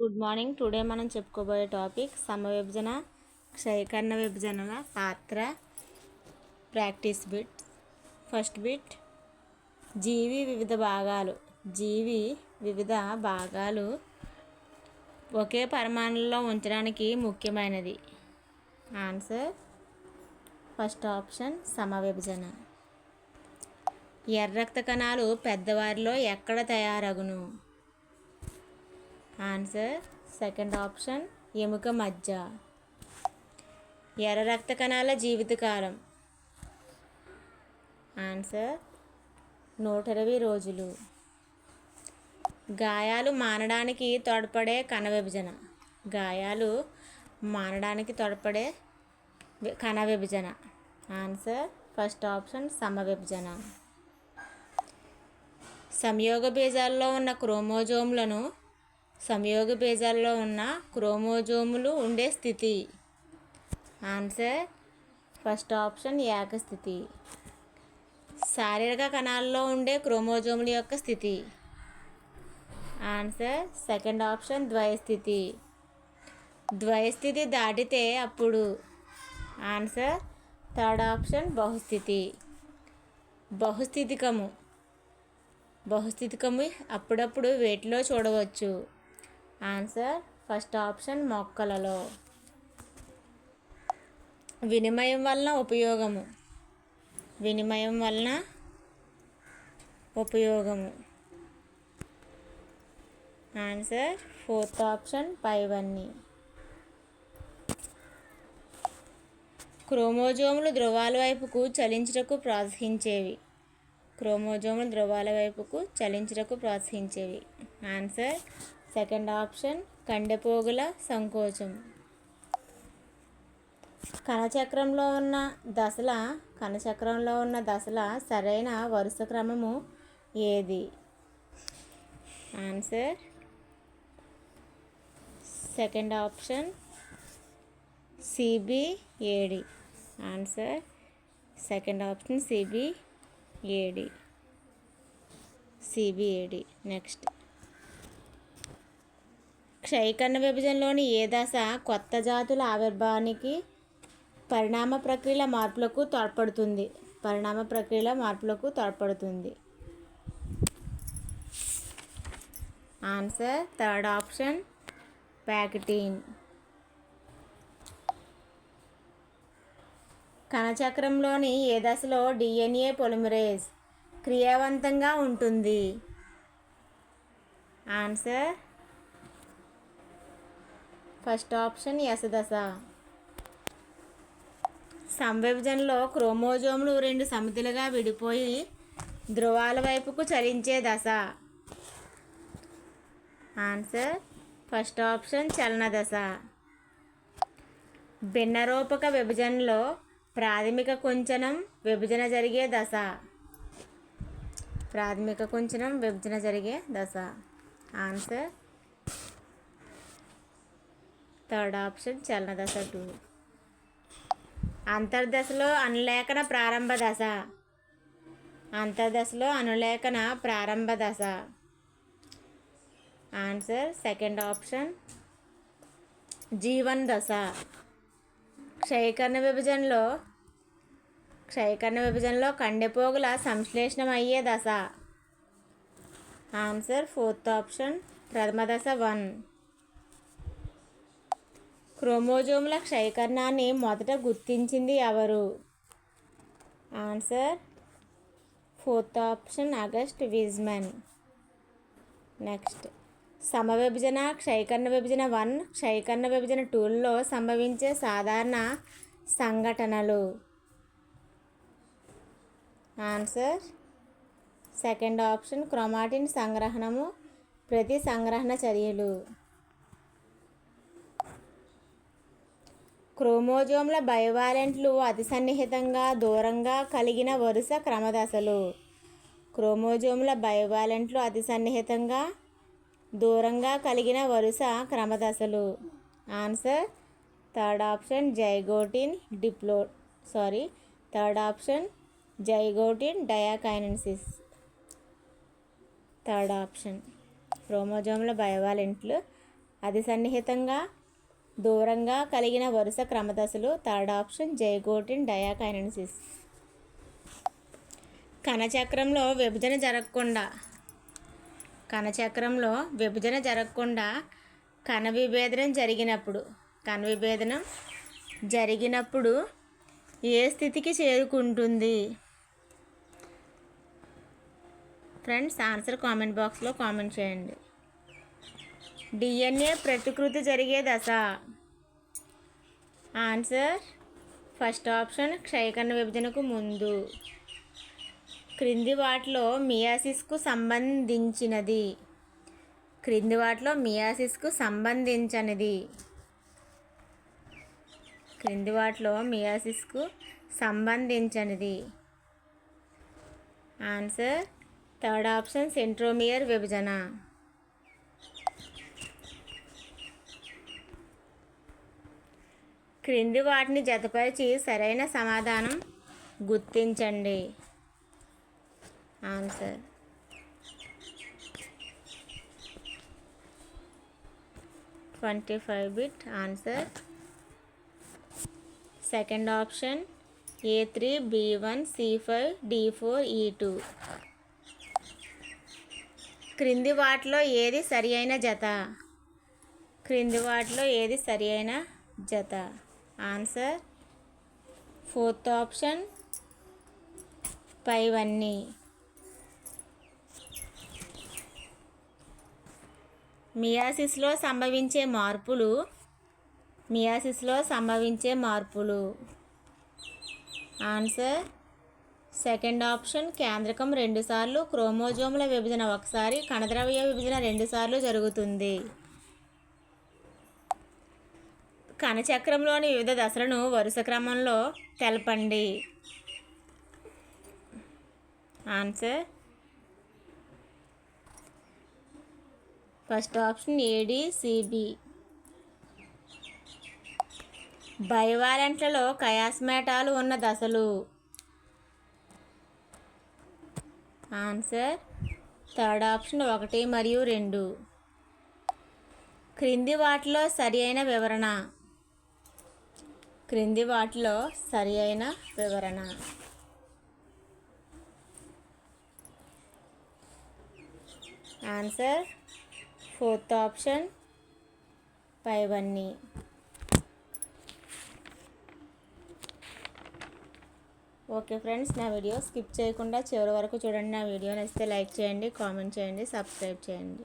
Good morning. Today మనం చెప్పుకోబోయే topic సమవిభజన, క్షయకరణ విభజనల పాత్ర. Practice bit. ఫస్ట్ బిట్, జీవి వివిధ భాగాలు ఒకే పరిమాణంలో ఉంచడానికి ముఖ్యమైనది. ఆన్సర్ ఫస్ట్ ఆప్షన్ సమవిభజన. ఎర్ర రక్త కణాలు పెద్దవారిలో ఎక్కడ తయారగును? ఆన్సర్ సెకండ్ ఆప్షన్ ఎముక మజ్జ. ఎర్ర రక్త కణాల జీవితకాలం ఆన్సర్ 120 రోజులు. గాయాలు మానడానికి తోడ్పడే కణ విభజన ఆన్సర్ ఫస్ట్ ఆప్షన్ సమవిభజన. సంయోగ బీజాల్లో ఉన్న క్రోమోజోములు ఉండే స్థితి ఆన్సర్ ఫస్ట్ ఆప్షన్ ఏకస్థితి. శారీరక కణాల్లో ఉండే క్రోమోజోముల యొక్క స్థితి ఆన్సర్ సెకండ్ ఆప్షన్ ద్వయస్థితి. ద్వయస్థితి దాటితే అప్పుడు ఆన్సర్ థర్డ్ ఆప్షన్ బహుస్థితి. బహుస్థితికము అప్పుడప్పుడు వేటిలో చూడవచ్చు? ఆన్సర్ ఫస్ట్ ఆప్షన్ మొక్కలలో. వినిమయం వలన ఉపయోగము ఆన్సర్ ఫోర్త్ ఆప్షన్ పైవన్నీ. క్రోమోజోములు ధ్రువాల వైపుకు చలించుటకు ప్రోత్సహించేవి ఆన్సర్ సెకండ్ ఆప్షన్ కండెపోగుల సంకోచం. కణచక్రంలో ఉన్న దశల సరైన వరుస క్రమము ఏది? Answer second option CB-AD. Answer second option CB-AD. Next, క్షయకరణ విభజనలోని ఏ దశ కొత్త జాతుల ఆవిర్భావానికి పరిణామ ప్రక్రియల మార్పులకు తోడ్పడుతుంది? ఆన్సర్ థర్డ్ ఆప్షన్ ప్యాక్టిన్. కణచక్రంలోని ఏ దశలో DNA పొలిమరేజ్ క్రియావంతంగా ఉంటుంది? ఆన్సర్ ఫస్ట్ ఆప్షన్ S దశ. సంవిభజనలో క్రోమోజోములు 2 సమితులుగా విడిపోయి ధ్రువాల వైపుకు చలించే దశ ఆన్సర్ ఫస్ట్ ఆప్షన్ చలన దశ. భిన్నరూపక విభజనలో ప్రాథమిక కుంచనం విభజన జరిగే దశ ఆన్సర్ థర్డ్ ఆప్షన్ చలన దశ 2. అంతర్దశలో అనులేఖన ప్రారంభ దశ ఆన్సర్ సెకండ్ ఆప్షన్ G1 దశ. క్షయకరణ విభజనలో కండెపోగుల సంశ్లేషణం అయ్యే దశ ఆన్సర్ ఫోర్త్ ఆప్షన్ ప్రథమ దశ 1. క్రోమోజోముల క్షయకరణాన్ని మొదట గుర్తించింది ఎవరు? Answer fourth option August Weismann. Next, సమవిభజన, క్షయకరణ విభజన 1, క్షయకరణ విభజన 2ల్లో సంభవించే సాధారణ సంఘటనలు ఆన్సర్ సెకండ్ ఆప్షన్ క్రోమాటిన్ సంగ్రహణము, ప్రతి సంగ్రహణ చర్యలు. క్రోమోజోముల బైవాలెంట్లు అతి సన్నిహితంగా దూరంగా కలిగిన వరుస క్రమదశలు. క్రోమోజోముల బైవాలెంట్లు అతి సన్నిహితంగా దూరంగా కలిగిన వరుస క్రమదశలు answer third option zygotene diakinesis. Third option క్రోమోజోముల బైవాలెంట్లు అతి సన్నిహితంగా దూరంగా కలిగిన వరుస క్రమదశలు. Third option zygote in diakinesis. కణచక్రంలో విభజన జరగకుండా కణ విభేదనం జరిగినప్పుడు ఏ స్థితికి చేరుకుంటుంది? ఫ్రెండ్స్, ఆన్సర్ కామెంట్ బాక్స్లో కామెంట్ చేయండి. డిఎన్ఏ ప్రతికృతి జరిగే దశ. ఆన్సర్ ఫస్ట్ ఆప్షన్ క్షయకణ విభజనకు ముందు. క్రింది వాటిలో మియాసిస్కు సంబంధించినది. ఆన్సర్ థర్డ్ ఆప్షన్ సెంట్రోమియర్ విభజన. క్రింది వాటిని జతపరిచి సరైన సమాధానం గుర్తించండి. Answer 25 bit. Answer second option A3 B1 C5 D4 E2. క్రింది వాటిలో ఏది సరి అయిన జత? ఆన్సర్ ఫోర్త్ ఆప్షన్ పైవన్నీ. మియాసిస్లో సంభవించే మార్పులు. ఆన్సర్ సెకండ్ ఆప్షన్ కేంద్రకం 2 సార్లు, క్రోమోజోముల విభజన 1 సారి, కణద్రవ్య విభజన 2 సార్లు జరుగుతుంది. కణచక్రంలోని వివిధ దశలను వరుస క్రమంలో తెలపండి. Answer first option ADCB. బైవాలెంట్లలో కయాస్మేటాలు ఉన్న దశలు. ఆన్సర్ థర్డ్ ఆప్షన్ 1 మరియు 2. క్రింది వాటిలో సరి అయిన వివరణ. ఆన్సర్ ఫోర్త్ ఆప్షన్ పైవన్నీ. ఓకే ఫ్రెండ్స్, నా వీడియో స్కిప్ చేయకుండా చివరి వరకు చూడండి. నా వీడియో నచ్చితే లైక్ చేయండి, కామెంట్ చేయండి, సబ్స్క్రైబ్ చేయండి.